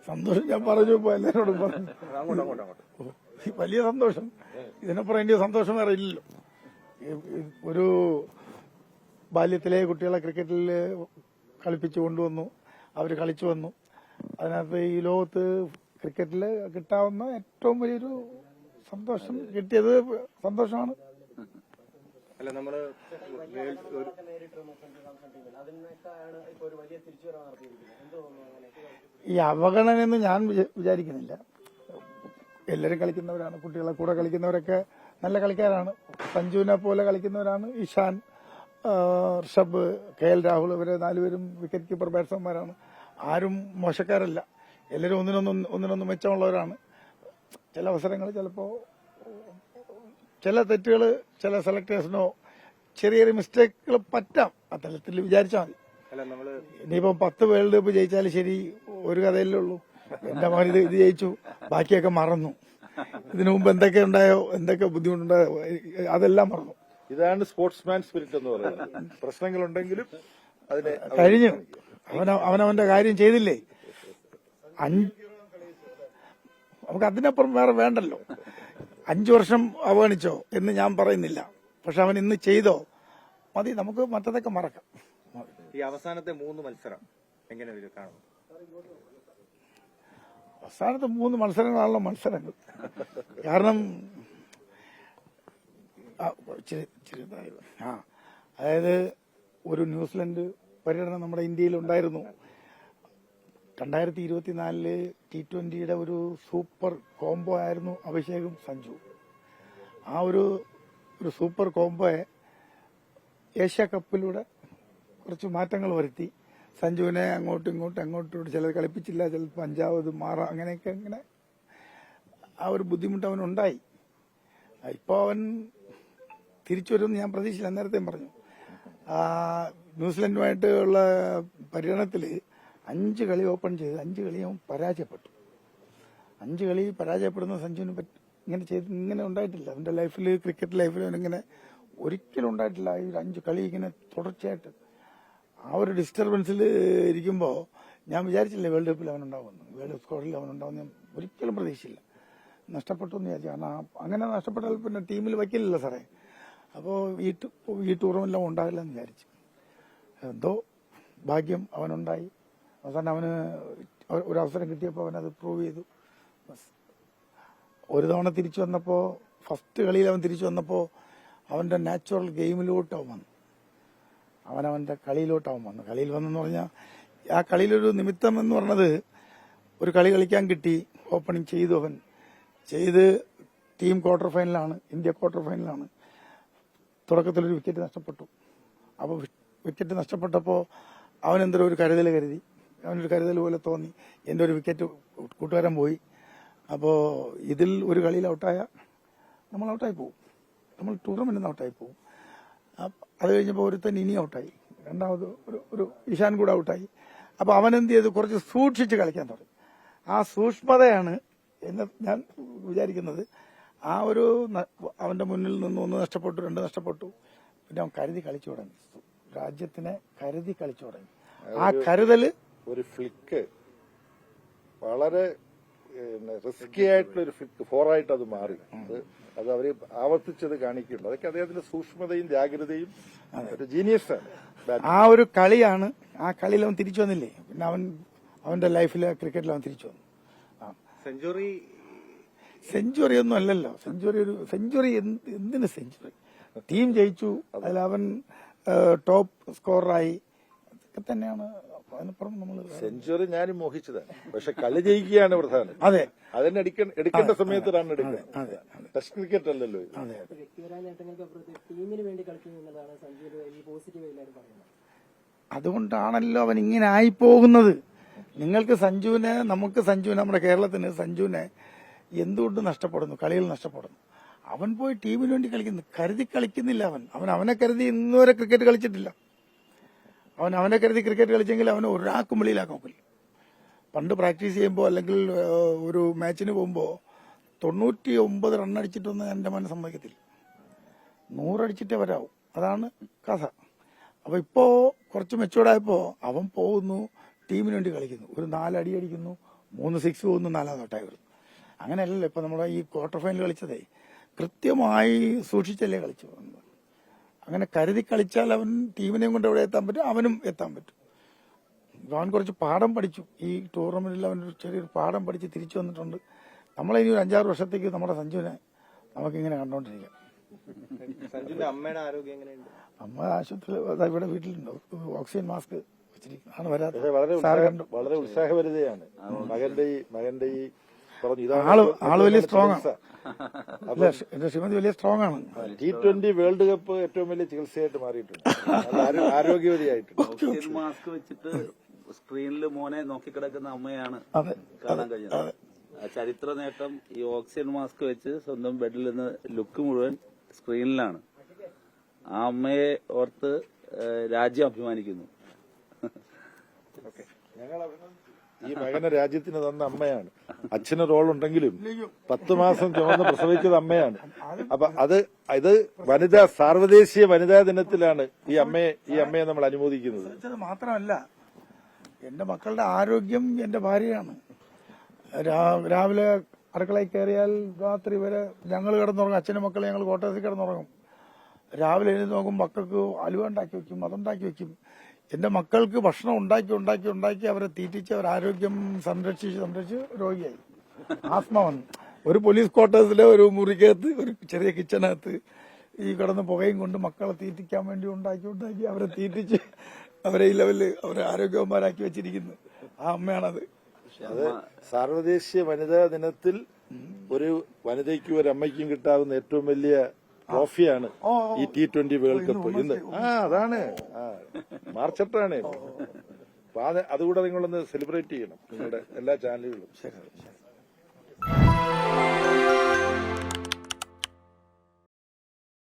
സന്തോഷം ഞാൻ പറഞ്ഞു ഇപ്പൊ എല്ലാവരോടും പറഞ്ഞു. വലിയ സന്തോഷം. ഇതിനപ്പുറം എനിക്ക് സന്തോഷം വേറെ ഇല്ലല്ലോ. ഒരു ബാല്യത്തിലെ കുട്ടികളെ ക്രിക്കറ്റിൽ കളിപ്പിച്ചു കൊണ്ടുവന്നു, അവർ കളിച്ചു വന്നു. അതിനകത്ത് ഈ ലോകത്ത് ക്രിക്കറ്റിൽ കിട്ടാവുന്ന ഏറ്റവും വലിയൊരു സന്തോഷം കിട്ടിയത് സന്തോഷമാണ്. അല്ല, നമ്മള് ഈ അവഗണനയെന്ന് ഞാൻ വിചാരിക്കുന്നില്ല. എല്ലാവരും കളിക്കുന്നവരാണ്, കുട്ടികളെ കൂടെ കളിക്കുന്നവരൊക്കെ നല്ല കളിക്കാരാണ്. സഞ്ജുവിനെ പോലെ കളിക്കുന്നവരാണ്. ഇഷാൻ, ഋഷഭ്, KL രാഹുൽ, ഇവര് 4 പേരും വിക്കറ്റ് കീപ്പർ ബാറ്റ്സ്മാൻമാരാണ്. ആരും മോശക്കാരല്ല. എല്ലാവരും ഒന്നിനൊന്ന് മെച്ചമുള്ളവരാണ്. ചില അവസരങ്ങൾ ചിലപ്പോൾ ചില തെറ്റുകൾ ചില സെലക്ടേഴ്സിനോ ചെറിയ മിസ്റ്റേക്കുകൾ പറ്റാം. ആ തലത്തിൽ വിചാരിച്ചാൽ മതി. ഇനിയിപ്പം 10 വേൾഡ് കപ്പ് ജയിച്ചാലും ശരി, ഒരു കഥയല്ലേ ഉള്ളൂ. എന്റെ മകൻ ഇത് ജയിച്ചു, ബാക്കിയൊക്കെ മറന്നു. ഇതിനു മുമ്പ് എന്തൊക്കെ ഉണ്ടായോ, എന്തൊക്കെ ബുദ്ധിമുട്ടുണ്ടായോ, അതെല്ലാം മറന്നു. ഇതാണ് സ്പോർട്സ്മാൻ സ്പിരിറ്റ് എന്ന് പറയുന്നത്. പ്രശ്നങ്ങളുണ്ടെങ്കിലും അതിനെ കഴിഞ്ഞു. അവനവന്റെ കാര്യം ചെയ്തില്ലേ. നമുക്ക് അതിനപ്പുറം വേറെ വേണ്ടല്ലോ. 5 വർഷം അവഗണിച്ചോ എന്ന് ഞാൻ പറയുന്നില്ല. പക്ഷെ അവൻ ഇന്ന് ചെയ്തോ മതി, നമുക്ക് മറ്റതൊക്കെ മറക്കാം. ഈ അവസാനത്തെ 3 മത്സരം എങ്ങനെ കാണുന്നു? അവസാനത്തെ 3 മത്സരങ്ങളാണല്ലോ മത്സരങ്ങൾ. കാരണം അതായത് ഒരു ന്യൂസിലൻഡ് പര്യടനം നമ്മുടെ ഇന്ത്യയിൽ ഉണ്ടായിരുന്നു. 2024 T20യുടെ ഒരു സൂപ്പർ കോംബോ ആയിരുന്നു അഭിഷേകും സഞ്ജു. ആ ഒരു സൂപ്പർ കോംബോയെ ഏഷ്യ കപ്പിലൂടെ കുറച്ച് മാറ്റങ്ങൾ വരുത്തി. സഞ്ജുവിനെ അങ്ങോട്ടും ചിലത് കളിപ്പിച്ചില്ല, ചിലപ്പോൾ 5ാമത് മാറാം, അങ്ങനെയൊക്കെ ഇങ്ങനെ ആ ഒരു ബുദ്ധിമുട്ട് അവനുണ്ടായി. ഇപ്പോൾ അവൻ തിരിച്ചു വരുമെന്ന് ഞാൻ പ്രതീക്ഷിച്ചില്ല. നേരത്തെ പറഞ്ഞു. ന്യൂസിലൻഡുമായിട്ടുള്ള പര്യടനത്തിൽ 5 കളി ഓപ്പൺ ചെയ്ത് 5 കളിയും പരാജയപ്പെട്ടു. 5 കളി പരാജയപ്പെടുന്ന സഞ്ജുവിന് ഇങ്ങനെ ഉണ്ടായിട്ടില്ല. അവന്റെ ലൈഫിൽ, ക്രിക്കറ്റ് ലൈഫിൽ അവനിങ്ങനെ ഒരിക്കലും ഉണ്ടായിട്ടില്ല. ഈ 5 കളി ഇങ്ങനെ തുടർച്ചയായിട്ട് ആ ഒരു ഡിസ്റ്റർബൻസിൽ ഇരിക്കുമ്പോൾ ഞാൻ വിചാരിച്ചില്ല വേൾഡ് കപ്പിൽ അവനുണ്ടാവുമെന്ന്, വേൾഡ് സ്കോഡിൽ അവനുണ്ടാവുമെന്ന് ഞാൻ ഒരിക്കലും പ്രതീക്ഷിച്ചില്ല. നഷ്ടപ്പെട്ടു എന്ന് വിചാരിച്ചു. കാരണം അങ്ങനെ നഷ്ടപ്പെട്ടാൽ പിന്നെ ടീമിൽ വയ്ക്കില്ലല്ലോ സാറേ. അപ്പോൾ ഈ ടൂർണമെന്റിലും ഉണ്ടാവില്ല എന്ന് വിചാരിച്ചു. എന്തോ ഭാഗ്യം അവനുണ്ടായി. അവസാനം അവന് ഒരു അവസരം കിട്ടിയപ്പോൾ അവനത് പ്രൂവ് ചെയ്തു. ഒരു തവണ തിരിച്ചു വന്നപ്പോൾ, ഫസ്റ്റ് കളിയിൽ അവൻ തിരിച്ചു വന്നപ്പോൾ അവന്റെ നാച്ചുറൽ ഗെയിമിലോട്ട് അവൻ വന്നു. അവനവന്റെ കളിയിലോട്ട് അവൻ വന്നു. കളിയിൽ വന്നെന്ന് പറഞ്ഞാൽ ആ കളിയിലൊരു നിമിത്തം എന്ന് പറഞ്ഞത്, ഒരു കളി കളിക്കാൻ കിട്ടി, ഓപ്പണിംഗ് ചെയ്തു. അവൻ ചെയ്ത് ടീം ക്വാർട്ടർ ഫൈനലാണ്, ഇന്ത്യ ക്വാർട്ടർ ഫൈനലാണ്. തുടക്കത്തിലൊരു വിക്കറ്റ് നഷ്ടപ്പെട്ടു. അപ്പോൾ വിക്കറ്റ് നഷ്ടപ്പെട്ടപ്പോൾ അവനെന്തൊരു ഒരു കരുതൽ കരുതി. അവനൊരു കരുതൽ പോലെ തോന്നി, എൻ്റെ ഒരു വിക്കറ്റ് കൂട്ടുകാരൻ പോയി. അപ്പോൾ ഇതിൽ ഒരു കളിയിൽ ഔട്ടായ നമ്മൾ ഔട്ടായി പോകും, നമ്മൾ ടൂർണമെന്റിൽ നിന്ന് ഔട്ടായി പോകും. അത് കഴിഞ്ഞപ്പോൾ ഒരുത്തൻ ഇനി ഔട്ടായി, രണ്ടാമത് ഒരു ഇഷാൻ കൂടെ ഔട്ടായി. അപ്പോൾ അവനെന്ത് ചെയ്തു, കുറച്ച് സൂക്ഷിച്ച് കളിക്കാൻ തുടങ്ങി. ആ സൂക്ഷ്മതയാണ് എന്ന് ഞാൻ വിചാരിക്കുന്നത്. ആ ഒരു അവന്റെ മുന്നിൽ നിന്ന് 1 നഷ്ടപ്പെട്ടു, 2 നഷ്ടപ്പെട്ടു. പിന്നെ അവൻ കരുതി കളിച്ചു തുടങ്ങി. രാജ്യത്തിനെ കരുതി കളിച്ചു തുടങ്ങി. ആ കരുതല് ഒരു ഫ്ലിക്ക് വളരെ റിസ്കി ആയിട്ടുള്ള ഒരു ഫ്ലിക്ക് 4 ആയിട്ട് അത് മാറി. അത് അവര് ആവർത്തിച്ചത് കാണിക്കുന്നുണ്ട്. അതൊക്കെ അദ്ദേഹത്തിന്റെ സൂക്ഷ്മതയും ജാഗ്രതയും ഒരു ജീനിയസാണ്. ആ ഒരു കളിയാണ്. ആ കളിയിൽ അവൻ തിരിച്ചു വന്നില്ലേ, പിന്നെ അവന്റെ ലൈഫിലെ ക്രിക്കറ്റിൽ അവൻ തിരിച്ചു വന്നു. സെഞ്ചുറി ഒന്നും അല്ലല്ലോ. സെഞ്ചുറി എന്തിന് സെഞ്ചുറി? ടീം ജയിച്ചു, അതിൽ അവൻ ടോപ്പ് സ്കോററായി. അതൊക്കെ തന്നെയാണ്. അതിനപ്പുറം നമ്മൾ സെഞ്ചുറി ഞാനും മോഹിച്ചതാണ്. പക്ഷെ കളി ജയിക്കുകയാണ് പ്രധാനം. അതെ, അതിന് എടുക്കേണ്ട സമയത്ത് റൺ എടുക്കണം. ടെസ്റ്റ് ക്രിക്കറ്റ് അല്ലല്ലോ ഇത്. അതുകൊണ്ടാണല്ലോ അവൻ ഇങ്ങനെ ആയിപ്പോകുന്നത്. നിങ്ങൾക്ക് സഞ്ജുവിനെ, നമുക്ക് സഞ്ജുവിനെ, നമ്മുടെ കേരളത്തിന് സഞ്ജുവിനെ എന്തുകൊണ്ട് നഷ്ടപ്പെടുന്നു? കളികൾ നഷ്ടപ്പെടുന്നു. അവൻ പോയി ടീമിന് വേണ്ടി കളിക്കുന്നു, കരുതി കളിക്കുന്നില്ല. അവനെ കരുതി ഇന്നുവരെ ക്രിക്കറ്റ് കളിച്ചിട്ടില്ല. അവനെ കരുതി ക്രിക്കറ്റ് കളിച്ചെങ്കിൽ അവനെ ഒരാൾക്കും വെളിയിലാക്കാൻ നോക്കില്ല. പണ്ട് പ്രാക്ടീസ് ചെയ്യുമ്പോൾ അല്ലെങ്കിൽ ഒരു മാച്ചിന് പോകുമ്പോൾ 99 റൺ അടിച്ചിട്ടൊന്നും എന്റെ മനം സമ്മതിക്കത്തില്ല. 100 അടിച്ചിട്ടേ വരാവും. അതാണ് കഥ. അപ്പൊ ഇപ്പോ കുറച്ച് മെച്ചൂർഡായപ്പോ അവൻ പോകുന്നു, ടീമിന് വേണ്ടി കളിക്കുന്നു, ഒരു 4 അടി അടിക്കുന്നു, 3 6 പോകുന്നു 4 തൊട്ടായി വരും. അങ്ങനെയല്ലല്ലോ ഇപ്പൊ നമ്മുടെ ഈ ക്വാർട്ടർ ഫൈനൽ കളിച്ചതേ കൃത്യമായി സൂക്ഷിച്ചല്ലേ കളിച്ചു. അങ്ങനെ കരുതി കളിച്ചാൽ അവൻ ടീമിനെയും കൊണ്ട് എവിടെ എത്താൻ പറ്റും, അവനും എത്താൻ പറ്റും. അവൻ കുറച്ച് പാഠം പഠിച്ചു. ഈ ടൂർണമെന്റിൽ അവൻ ചെറിയൊരു പാഠം പഠിച്ച് തിരിച്ചു വന്നിട്ടുണ്ട്. നമ്മളിനി ഒരു 5-6 വർഷത്തേക്ക് നമ്മുടെ സഞ്ജുവിനെ നമുക്കിങ്ങനെ കണ്ടോണ്ടിരിക്കാം. സഞ്ജുവിന്റെ അമ്മയുടെ ആരോഗ്യം എങ്ങനെയുണ്ട്? അമ്മ ആശുപത്രിയിൽ ഇവിടെ വീട്ടിലുണ്ട്. ഓക്സിജൻ മാസ്ക് വെച്ചിരിക്കുന്നതാണ്. പക്ഷേ വരാതെ വളരെ ഉത്സാഹപരിതയാണ് മകന്റെ ഈ പറഞ്ഞു. ആള് വലിയ സ്ട്രോങ് ആണ്. എന്റെ ശ്രീമതി വലിയ സ്ട്രോങ് ആണ്. T20 വേൾഡ് കപ്പ് ഏറ്റവും വലിയ ചികിത്സയായിട്ട് മാറിയിട്ടുണ്ട്. ആരോഗ്യവതിയായിട്ടുണ്ട്. ഓക്സിജൻ മാസ്ക് വെച്ചിട്ട് സ്ക്രീനിൽ മോനെ നോക്കിക്കിടക്കുന്ന അമ്മയാണ് കാണാൻ കഴിഞ്ഞത്. ചരിത്ര നേട്ടം ഈ ഓക്സിജൻ മാസ്ക് വെച്ച് സ്വന്തം ബെഡിൽ നിന്ന് ലുക്ക് മുഴുവൻ സ്ക്രീനിലാണ്. ആ അമ്മയെ ഓർത്ത് രാജ്യം അഭിമാനിക്കുന്നു. ഈ മകനെ രാജ്യത്തിന് തന്ന അമ്മയാണ്. അച്ഛന് റോളുണ്ടെങ്കിലും 10 മാസം ചുമന്ന് പ്രസവിച്ചത് അമ്മയാണ്. അപ്പൊ ഇത് സാർവദേശീയ വനിതാ ദിനത്തിലാണ് ഈ അമ്മയെ നമ്മൾ അനുമോദിക്കുന്നത്. അത് മാത്രമല്ല, എന്റെ മക്കളുടെ ആരോഗ്യം എന്റെ ഭാര്യയാണ്. രാവിലെ അടുക്കളയിൽ കയറിയാൽ രാത്രി വരെ ഞങ്ങൾ കിടന്നുറങ്ങും. അച്ഛനും മക്കളെ ഞങ്ങൾ കോട്ടയത്തിൽ കിടന്നുറങ്ങും. രാവിലെ എഴുതി നോക്കും, മക്കൾക്ക് അലുവ ഉണ്ടാക്കി വെക്കും, അതുണ്ടാക്കി വെക്കും. എന്റെ മക്കൾക്ക് ഭക്ഷണം ഉണ്ടാക്കി അവരെ തീറ്റിച്ച് അവർ ആരോഗ്യം സംരക്ഷിച്ച് രോഗിയായി. ആസ്മ വന്നു. ഒരു പോലീസ് ക്വാർട്ടേഴ്സിലെ ഒരു മുറിക്കകത്ത് ഒരു ചെറിയ കിച്ചനകത്ത് ഈ കിടന്ന് പുകയും കൊണ്ട് മക്കളെ തീറ്റിക്കാൻ വേണ്ടി ഉണ്ടാക്കി അവരെ തീറ്റിച്ച് അവരെ ഈ ലെവലിൽ അവരെ ആരോഗ്യവന്മാരാക്കി വെച്ചിരിക്കുന്നു. ആ അമ്മയാണത്. അത് സാർവദേശീയ വനിതാ ദിനത്തിൽ ഒരു വനിതയ്ക്കും ഒരു അമ്മയ്ക്കും കിട്ടാവുന്ന ഏറ്റവും വലിയ ട്രോഫിയാണ് ഈ T20 വേൾഡ് കപ്പ്. ഇന്ന് അതാണ് മാർച്ച് 8 അപ്പൊ അതുകൂടെ നിങ്ങളൊന്ന് സെലിബ്രേറ്റ് ചെയ്യണം നിങ്ങളുടെ എല്ലാ ചാനലുകളും.